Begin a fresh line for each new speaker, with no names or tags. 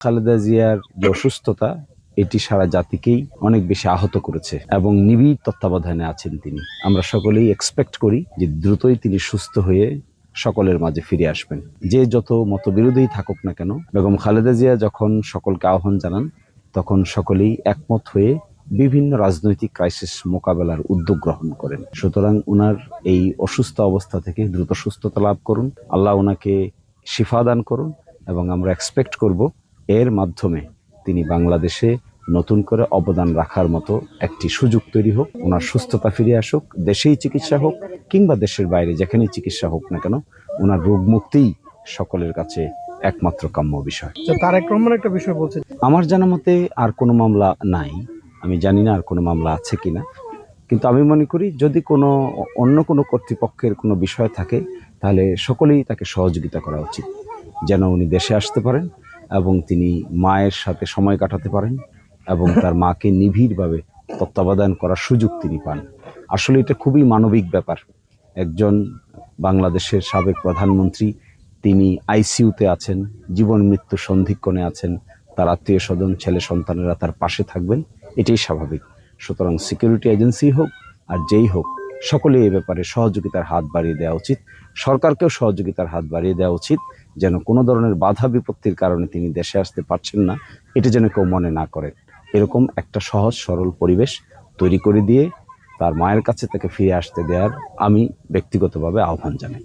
খালেদা জিয়ার যে অসুস্থতা এটি সারা জাতিকেই অনেক বেশি আহত করেছে এবং নিবিড় তত্ত্বাবধানে আছেন তিনি। আমরা সকলেই এক্সপেক্ট করি যে দ্রুতই তিনি সুস্থ হয়ে সকলের মাঝে ফিরে আসবেন। যে যত মতবিরোধী থাকুক না কেন, বেগম খালেদা জিয়া যখন সকলকে আহ্বান জানান তখন সকলেই একমত হয়ে বিভিন্ন রাজনৈতিক ক্রাইসিস মোকাবেলার উদ্যোগ গ্রহণ করেন। সুতরাং উনার এই অসুস্থ অবস্থা থেকে দ্রুত সুস্থতা লাভ করুন, আল্লাহ ওনাকে শিফা দান করুন এবং আমরা এক্সপেক্ট করব এর মাধ্যমে তিনি বাংলাদেশে নতুন করে অবদান রাখার মতো একটি সুযোগ তৈরি হোক, ওনার সুস্থতা ফিরে আসুক, দেশেই চিকিৎসা হোক কিংবা দেশের বাইরে যেখানেই চিকিৎসা হোক না কেন, ওনার রোগ মুক্তিই সকলের কাছে একমাত্র কাম্য বিষয়।
তারেক রহমান একটা বিষয় বলছে,
আমার জানা মতে আর কোনো মামলা নাই, আমি জানি না আর কোনো মামলা আছে কিনা, কিন্তু আমি মনে করি যদি অন্য কোনো কর্তৃপক্ষের কোনো বিষয় থাকে তাহলে সকলেই তাকে সহযোগিতা করা উচিত, যেন উনি দেশে আসতে পারেন এবং তিনি মায়ের সাথে সময় কাটাতে পারেন এবং তার মাকে নিবিড়ভাবে তত্ত্বাবধান করার সুযোগ তিনি পান। আসলে এটা খুবই মানবিক ব্যাপার। একজন বাংলাদেশের সাবেক প্রধানমন্ত্রী, তিনি আইসিইউতে আছেন, জীবন মৃত্যু সন্ধিক্ষণে আছেন, তার আত্মীয় স্বজন ছেলে সন্তানেরা তার পাশে থাকবেন, এটাই স্বাভাবিক। সুতরাং সিকিউরিটি এজেন্সি হোক আর যেই হোক, সকলে এই ব্যাপারে সহযোগিতার হাত বাড়িয়ে দেওয়া উচিত। সরকারকেও সহযোগিতার হাত বাড়িয়ে দেওয়া উচিত, যেন কোনো ধরনের বাধা বিপত্তির কারণে তিনি দেশে আসতে পারছেন না এটা যেন কেউ মনে না করে। এরকম একটা সহজ সরল পরিবেশ তৈরি করে দিয়ে তার মায়ের কাছে তাকে ফিরে আসতে দেওয়ার আমি ব্যক্তিগতভাবে আহ্বান জানাই।